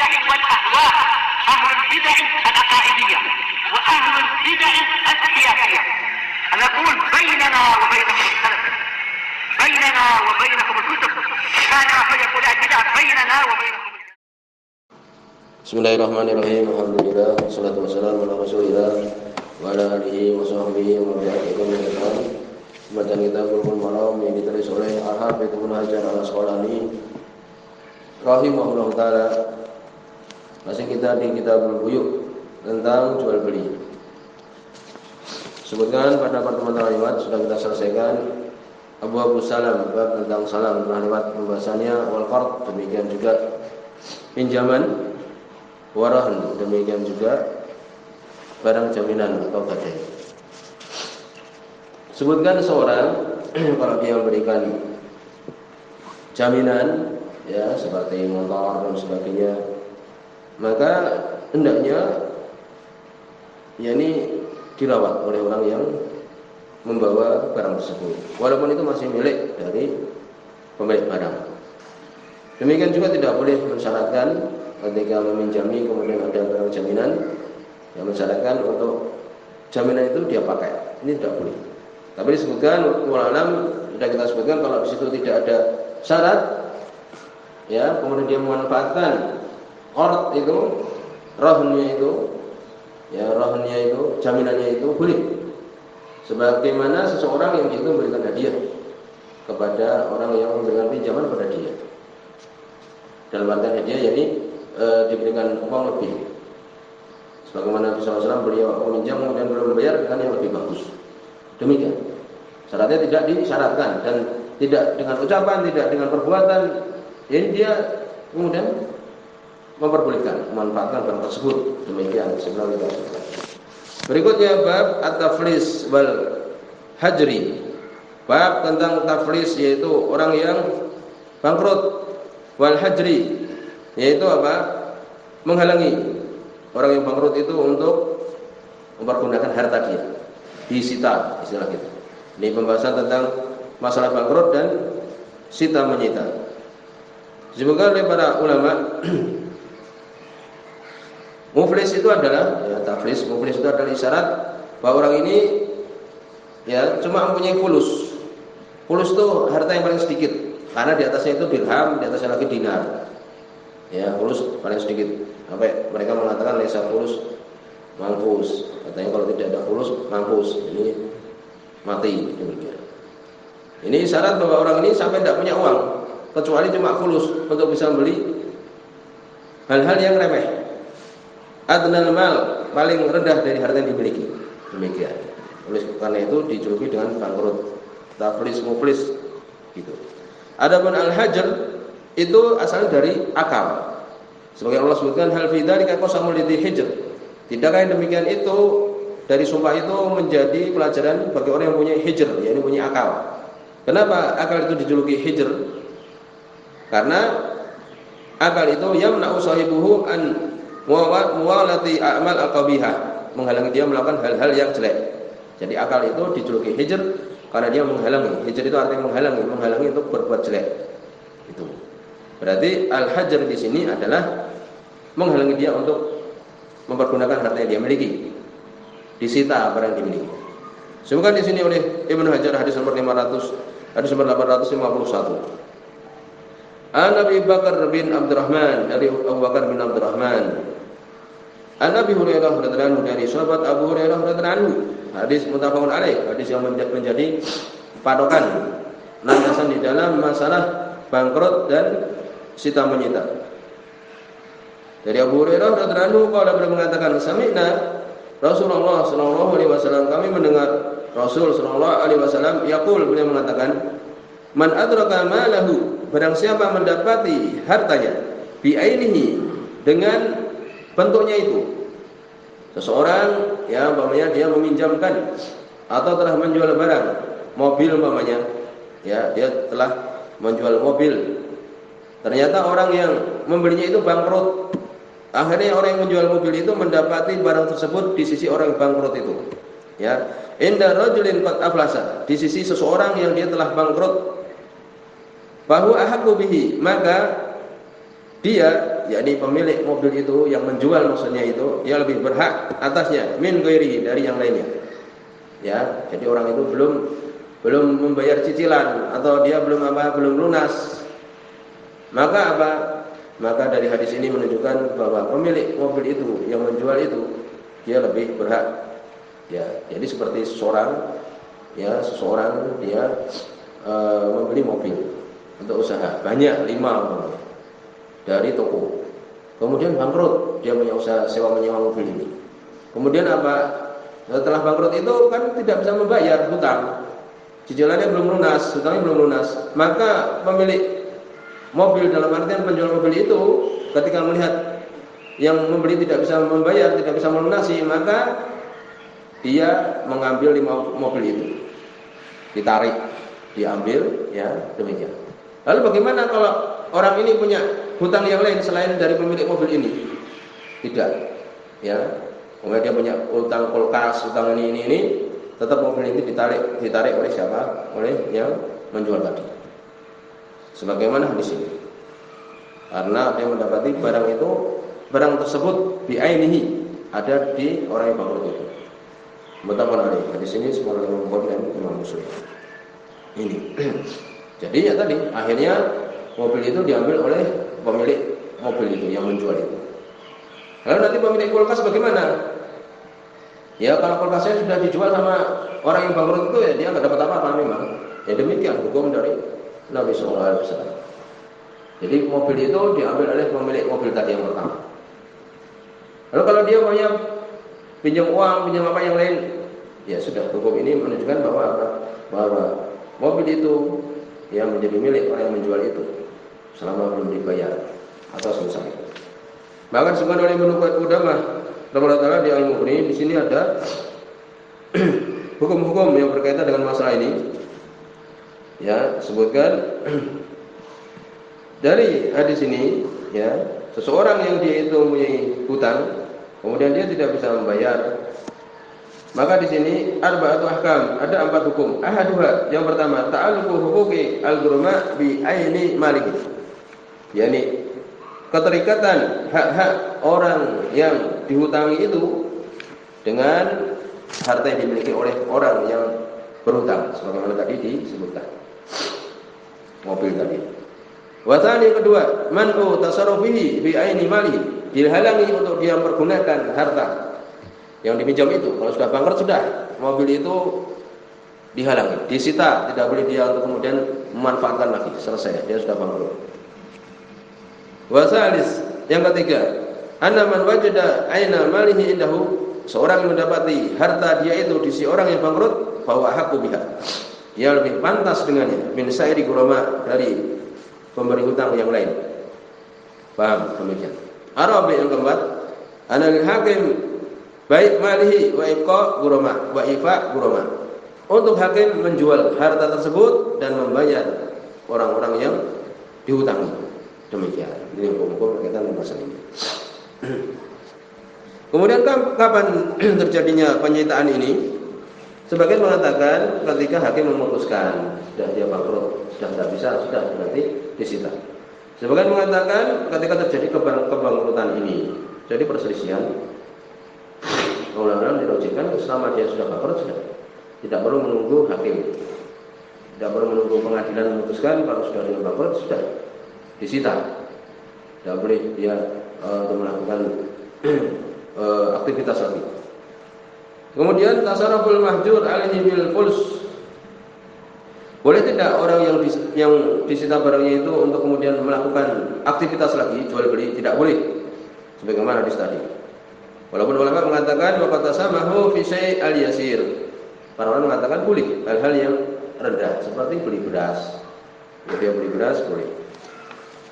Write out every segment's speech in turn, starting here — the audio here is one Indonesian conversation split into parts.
البدع والأهواء، أهل البدع العقائدية وأهل البدع السياسية. نقول بيننا وبينكم السلف، بيننا وبينكم الكتب، كان فيقول البدع بيننا وبينكم. Bismillahirrahmanirrahim. Alhamdulillah, wassalatu wassalamu ala Rasulillah wa ala alihi wa sahbihi wa man tabi'ahum. Bacaan kita Bulughul Maram yang ditulis oleh Al-Hafidz Ibnu Hajar Al-Asqalani rahimahullah taala. Masih kita di Kitabul Buyu'ah tentang jual beli. Sebutkan pada pertemuan lewat sudah kita selesaikan Abu Salam, bab tentang salam telah lewat pembahasannya, wal qard demikian juga pinjaman, warahan demikian juga barang jaminan atau gadai. Sebutkan seorang kalau dia memberikan jaminan ya seperti motor dan sebagainya, maka hendaknya yakni dirawat oleh orang yang membawa barang tersebut, walaupun itu masih milik dari pemilik barang. Demikian juga tidak boleh mensyaratkan ketika meminjami kemudian ada barang jaminan yang mensyaratkan untuk jaminan itu dia pakai. Ini tidak boleh. Tapi disebutkan ulama sudah kita sebutkan kalau di situ tidak ada syarat, ya kemudian dia memanfaatkan qard itu, rahnnya itu, ya rahnnya itu, jaminannya itu boleh. Sebagaimana seseorang yang itu memberikan hadiah kepada orang yang memberikan pinjaman pada dia. Dalam artian hadiah jadi diberikan uang lebih. Sebagaimana Nabi SAW beliau meminjam kemudian beliau membayar dengan yang lebih bagus. Demikian. Syaratnya tidak disyaratkan dan tidak dengan ucapan, tidak dengan perbuatan. Jadi dia kemudian memperbolehkan memanfaatkan barang tersebut. Demikian sebelum kita sebutkan. Berikutnya bab at-taflis wal hajri. Bab tentang taflis yaitu orang yang bangkrut, wal hajri yaitu apa? Menghalangi orang yang bangkrut itu untuk mempergunakan harta dia, disita istilah kita. Ini pembahasan tentang masalah bangkrut dan sita menyita. Disebutkan oleh para ulama muflis itu adalah ya taflis, muflis itu adalah isyarat bahwa orang ini ya cuma mempunyai fulus. Fulus itu harta yang paling sedikit karena di atasnya itu dirham, di atasnya lagi dinar. Ya, fulus paling sedikit. Sampai mereka mengatakan laisa fulus mangfus. Katanya kalau tidak ada fulus mangfus. Ini mati demikian. Ini syarat bahwa orang ini sampai tidak punya uang kecuali cuma fulus untuk bisa membeli hal-hal yang remeh. Adnal mal, paling rendah dari harta yang dimiliki. Demikian. Oleh karena itu dijuluki dengan bangkrut, taflis, muflis gitu. Adapun al-hajr itu asalnya dari akal. Sebagai Allah sebutkan hal fi dzalika qasamul lidzi hijr. Tidakkah yang demikian itu dari sumpah itu menjadi pelajaran bagi orang yang punya hijr, yakni punya akal. Kenapa akal itu dijuluki hijr? Karena akal itu yamna'u sahibuhu an muwalati a'mal al-qabihah, menghalangi dia melakukan hal-hal yang jelek. Jadi akal itu dijuluki hijr karena dia menghalangi. Hijr itu artinya menghalangi untuk berbuat jelek. Itu. Berarti al-hajar di sini adalah menghalangi dia untuk mempergunakan harta yang dia miliki. Disita barang yang dimiliki. Sebutkan di sini oleh Ibnu Hajar hadis nomor 500, hadis nomor 851. An Abi Bakar bin Abdurrahman, dari Abu Bakar bin Abdurrahman. An Abi Hurairah radhiyallahu anhu, dari sahabat Abu Hurairah radhiyallahu anhu. Hadis muttafaqun alaih, hadis yang menjadi patokan landasan di dalam masalah bangkrut dan sita menyita. Dari Abu Hurairah radhiyallahu anhu qala, beliau mengatakan sami'na Rasulullah sallallahu alaihi wasallam, kami mendengar Rasul sallallahu alaihi wasallam yaqul, beliau mengatakan man adraka malahu, barang siapa mendapati hartanya bi ainihi, dengan bentuknya itu. Seseorang ya umpamanya dia meminjamkan atau telah menjual barang, mobil umpamanya, ya dia telah menjual mobil. Ternyata orang yang membelinya itu bangkrut. Akhirnya orang yang menjual mobil itu mendapati barang tersebut di sisi orang yang bangkrut itu. Ya, inda rajulin qad aflasa, di sisi seseorang yang dia telah bangkrut. Bahwa ahaqqu bihi, maka dia, yakni pemilik mobil itu yang menjual maksudnya itu, dia lebih berhak atasnya min ghairihi, dari yang lainnya. Ya, jadi orang itu belum membayar cicilan atau dia belum lunas. Maka apa? Maka dari hadis ini menunjukkan bahwa pemilik mobil itu yang menjual itu dia lebih berhak. Ya, jadi seperti seseorang dia membeli mobil untuk usaha banyak 5 dari toko, kemudian bangkrut, dia punya usaha sewa menyewa mobil ini. Kemudian apa? Setelah bangkrut itu kan tidak bisa membayar hutang, cicilannya belum lunas, hutangnya belum lunas. Maka pemilik mobil, dalam artian penjual mobil itu, ketika melihat yang membeli tidak bisa membayar, tidak bisa melunasi, maka dia mengambil 5 mobil itu, ditarik, diambil, ya demikian. Lalu bagaimana kalau orang ini punya hutang yang lain selain dari pemilik mobil ini? Tidak, ya. Kemudian dia punya hutang kulkas, hutang ini, tetap mobil ini ditarik oleh siapa? Oleh yang menjual tadi. Sebagaimana di sini. Karena dia mendapati barang tersebut bi'ainihi, ada di orang yang bangkrut itu. Muttafaqun alaih. Hadis ini semua Imam Bukhari dan Imam Muslim. Ini. Jadi ya tadi akhirnya mobil itu diambil oleh pemilik mobil itu yang menjual itu. Lalu nanti pemilik kulkas bagaimana? Ya kalau kulkasnya sudah dijual sama orang yang bangkrut itu, ya dia nggak dapat apa-apa memang. Ya demikian hukum dari Nabi SAW. Jadi mobil itu diambil oleh pemilik mobil tadi yang pertama. Lalu kalau dia punya pinjam uang, pinjam apa yang lain, ya sudah, hukum ini menunjukkan bahwa mobil itu yang menjadi milik orang yang menjual itu selama belum dibayar atau selesai. Bahkan sebutkan oleh Ibnu Qudamah rahimahullah di Al-Mughni, di sini ada hukum-hukum yang berkaitan dengan masalah ini. Ya, sebutkan dari hadis ini, ya, seseorang yang dia itu mempunyai hutang, kemudian dia tidak bisa membayar, maka di sini arba'atu ahkam, ada 4 hukum. Ahaduha, yang pertama, ta'alluqu huquqi al-ghurma bi aini maliki. yakni keterikatan hak-hak orang yang dihutangi itu dengan harta yang dimiliki oleh orang yang berhutang, sebagaimana tadi disebutkan mobil tadi. Wasani kedua, man'u tasarrufihi bi aini mali, dihalangi untuk dia pergunakan harta yang dipinjam itu. Kalau sudah bangkrut, sudah, mobil itu dihalangi, disita, tidak boleh dia untuk kemudian memanfaatkan lagi, selesai, dia sudah bangkrut. Wasalis, yang ketiga, anna man wajada aina malihi indahu, seorang yang mendapati harta dia itu di si orang yang bangkrut, bahwa haqqu biha, dia lebih pantas dengannya min sa'iri ghurama, dari pemberi hutang yang lain. Paham demikian. Arabi yang keempat, anal hakim baik malihi wa iqa ghurama wa ifa ghurama, untuk hakim menjual harta tersebut dan membayar orang-orang yang dihutangi. Demikian. Ini hukum-hukum berkaitan dengan masalah ini. Kemudian kapan terjadinya penyitaan ini? Sebagian mengatakan ketika hakim memutuskan sudah dia bangkrut, sudah tidak bisa, sudah berarti disita. Sebagian mengatakan ketika terjadi kebangkrutan ini, jadi perselisihan, ulama dirujukkan selama dia sudah bangkrut, sudah tidak perlu menunggu hakim, tidak perlu menunggu pengadilan memutuskan. Kalau sudah dia bangkrut, sudah disita, tidak boleh dia untuk melakukan aktivitas lagi. Kemudian tasarruful mahjur alaihi bil puls, boleh tidak orang yang disita barangnya itu untuk kemudian melakukan aktivitas lagi, jual beli? Tidak boleh, sebagaimana hadis tadi. Walaupun ulama mengatakan wa qatasamahu fi syai' al-yasir, para ulama mengatakan boleh hal-hal yang rendah, seperti beli beras. Jadi dia beli beras boleh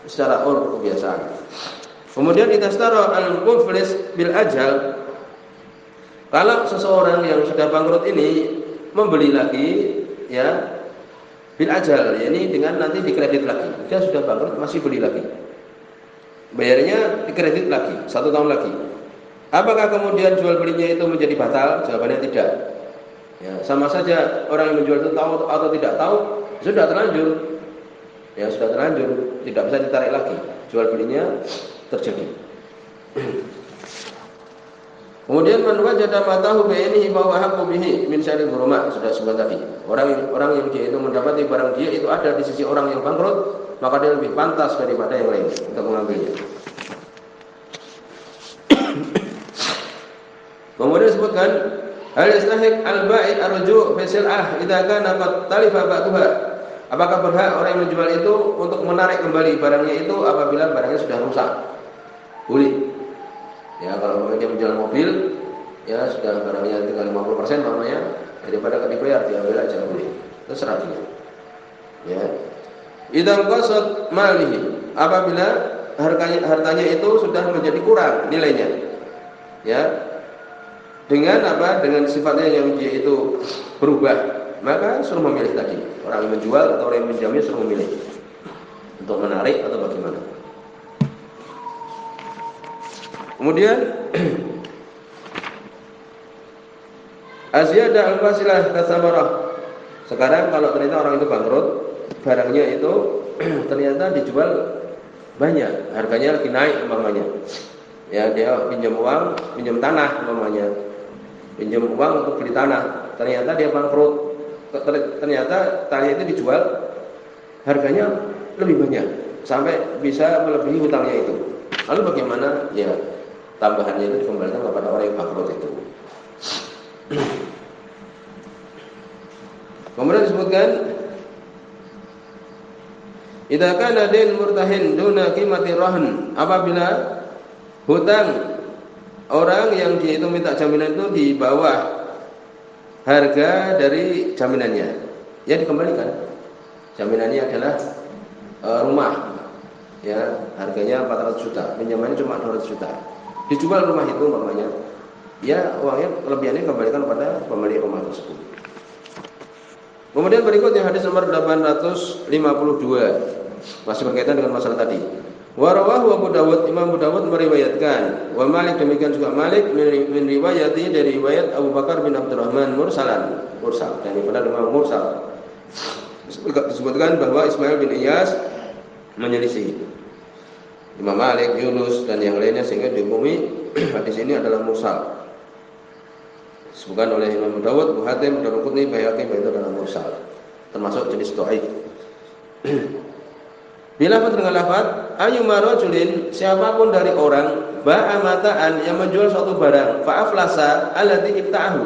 secara kebiasaan. Kemudian idastara al-muflis bil ajal, kalau seseorang yang sudah bangkrut ini membeli lagi, ya, bil ajal, yakni dengan nanti dikredit lagi. Dia sudah bangkrut masih beli lagi, bayarnya dikredit lagi 1 tahun lagi. Apakah kemudian jual belinya itu menjadi batal? Jawabannya tidak. Ya, sama saja orang yang menjual itu tahu atau tidak tahu, sudah terlanjur. Ya, sudah terlanjur, tidak bisa ditarik lagi. jual belinya terjadi. Kemudian man wajada matahu bi'inihi fa huwa haqqu bihi min syaril ghurama, sudah sebut tadi. Orang yang dia itu mendapati barang dia itu ada di sisi orang yang bangkrut, maka dia lebih pantas daripada yang lain untuk mengambilnya. Kemudian disebutkan hal yastahiq al-ba'i ar-ruju' fi sil'ah idza kana qad talifa ba'daha. Apakah berhak orang yang menjual itu untuk menarik kembali barangnya itu apabila barangnya sudah rusak? Boleh. Ya, kalau dia menjual mobil, ya sudah barangnya tinggal 50% namanya, daripada nggak dibayar diambil aja boleh. Terserah dia. Ya. Idzal qasad malihi, apabila hartanya itu sudah menjadi kurang nilainya. Ya. Dengan apa? Dengan sifatnya yang dia itu berubah, maka suruh memilih tadi. Orang yang menjual atau orang yang menjamin suruh memilih untuk menarik atau bagaimana. Kemudian azyadah al-fasilah kasamarah. Sekarang kalau ternyata orang itu bangkrut, barangnya itu ternyata dijual banyak, harganya lagi naik umpamanya. Ya, dia pinjam uang, pinjam tanah umpamanya. Pinjam uang untuk beli tanah, ternyata dia bangkrut. Ternyata tanah itu dijual harganya lebih banyak sampai bisa melebihi hutangnya itu. Lalu bagaimana? Ya, tambahannya itu dikembalikan kepada orang yang bangkrut itu. Kemudian disebutkan idza kana dain murtahin duna qimati rahn, apabila hutang orang yang dia itu minta jaminan itu di bawah harga dari jaminannya, ya dikembalikan. Jaminannya adalah rumah, ya harganya 400 juta, pinjamannya cuma 200 juta. Dijual rumah itu umpamanya, ya uangnya kelebihannya kembalikan kepada pemilik rumah tersebut. Kemudian berikutnya hadis nomor 852, masih berkaitan dengan masalah tadi. Wa rawahu Abu Dawud, Imam Abu Dawud meriwayatkan, wa Malik, demikian juga Malik min riwayati dari riwayat Abu Bakar bin Abdurrahman mursal, dan daripada Imam mursal. Disebutkan bahwa Ismail bin Iyas menyelisih Imam Malik, Yunus dan yang lainnya sehingga dihukumi hadis ini adalah mursal. Disebutkan oleh Imam Abu Dawud, Abu Hatim, Daruqutni, Baihaqi bahwa itu adalah mursal, termasuk jenis dhaif. Bila dengan lafaz ayyuma rajulin, siapapun dari orang ba'a mataan yang menjual suatu barang, fa aflasa alladzi ibta'ahu,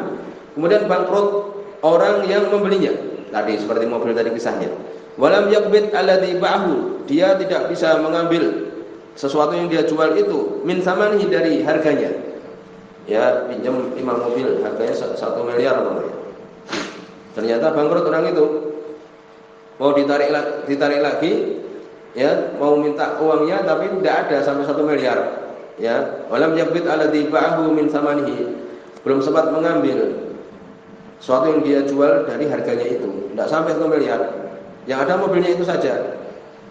kemudian bangkrut orang yang membelinya. Tadi seperti mobil tadi kisahnya. Walam yaqbid alladzi ba'ahu, dia tidak bisa mengambil sesuatu yang dia jual itu min samanihi, dari harganya. Ya, pinjam 5 mobil harganya 1 miliar namanya. Ternyata bangkrut orang itu. Mau ditarik lagi, ya, mau minta uangnya tapi tidak ada sampai 1 miliar. Ya, walam yaqbid alladzi ba'ahu min samanihi, belum sempat mengambil sesuatu yang dia jual dari harganya itu, tidak sampai 1 miliar. Yang ada mobilnya itu saja.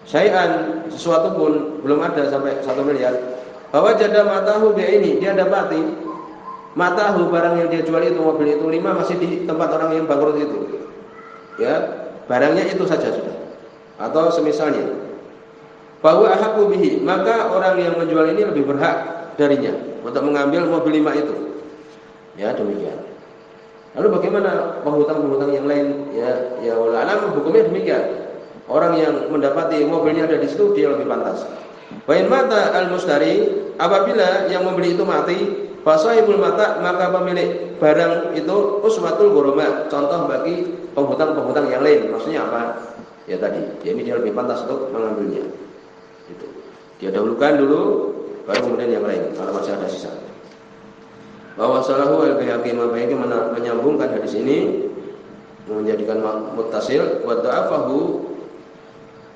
Syai'an, sesuatu pun belum ada sampai 1 miliar. Bahwa jada matahu bi'ini, dia dapati matahu, barang yang dia jual itu, mobil itu 5 masih di tempat orang yang bangkrut itu. Ya, barangnya itu saja sudah. Atau semisalnya. Bahwa ahaqqu bihi, maka orang yang menjual ini lebih berhak darinya untuk mengambil mobil 5 itu. Ya, demikian. Lalu bagaimana penghutang-penghutang yang lain? Ya ulama hukumnya demikian. Orang yang mendapati mobilnya ada di situ, dia lebih pantas. Wa in mata al-mustari, apabila yang membeli itu mati, fasahibul mata, maka pemilik barang itu uswatul ghurama, contoh bagi penghutang-penghutang yang lain. Maksudnya apa? Ya tadi, ini dia lebih pantas untuk mengambilnya. Itu. Dia dahulukan dulu, baru kemudian yang lain kalau masih ada sisa. Bahwa salahu al-Baihaqi, menyambungkan hadis ini, menjadikan muttasil wa dha'afahu,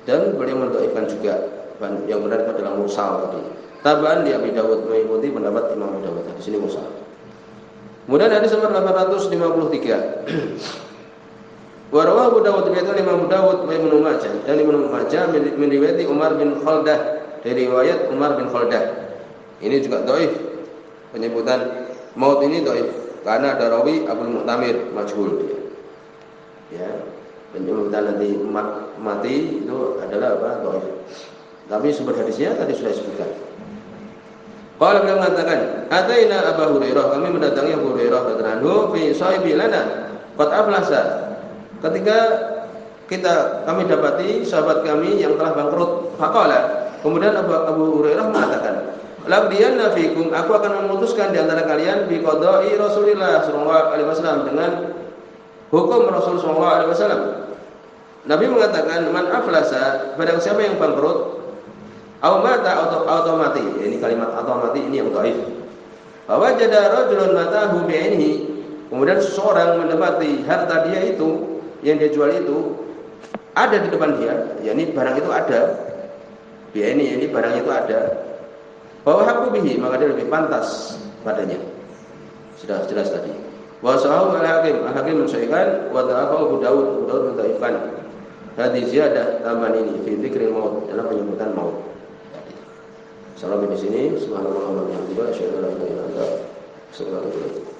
dan beliau mendhaifkan juga. Yang benar itu adalah mursal tadi. Taban di Abi Dawud, mengikuti pendapat Imam Abu Dawud. Di sini mursal. Kemudian hadis nomor 853. Wa rawahu Abu Dawud, riwayat Imam Abu Dawud wa Ibnu Majah, dan Ibnu Majah min riwayat Umar bin Khaldah, dari riwayat Umar bin Khaldah. Ini juga dhaif. Penyebutan maut ini dhaif karena ada rawi Abdul Mu'tamir majhul. Ya. Penyebutan nanti mati itu adalah apa? Dhaif. Tapi sumber hadisnya tadi sudah disebutkan. Qala beliau mengatakan, "Ataina Abu Hurairah, kami mendatangi Abu Hurairah radhiyallahu anhu fi sahibi lana qad aflasa." Ketika kami dapati sahabat kami yang telah bangkrut. Faqala, kemudian Abu Hurairah mengatakan, "Laqdiyanna fikum, aku akan memutuskan di antara kalian bi qada'i Rasulillah sallallahu alaihi wasallam, dengan hukum Rasul sallallahu alaihi wasallam." Nabi mengatakan, "Man aflasa, barang siapa yang bangkrut, aw mata atau mati." Ini kalimat atau mati ini yang dhaif. Bahwa jada rajulun matahu bi'inhi, kemudian seseorang mendapati harta dia itu yang dia jual itu ada di depan dia, yakni barang itu ada. Bi'inhi, ini barang itu ada. Bahwa haqqu bihi, maka dia lebih pantas padanya. Sudah jelas tadi. Wa sahahu al-Hakim mensahihkan wa da'afahu Abu Daud mendhaifkan. Hadis ziyadah tambahan ini fi dzikril maut, dalam penyebutan maut. Salam di sini. Subhanallah wa bihamdihi, asyhadu an la ilaha illa anta, astaghfiruka wa atubu ilaik.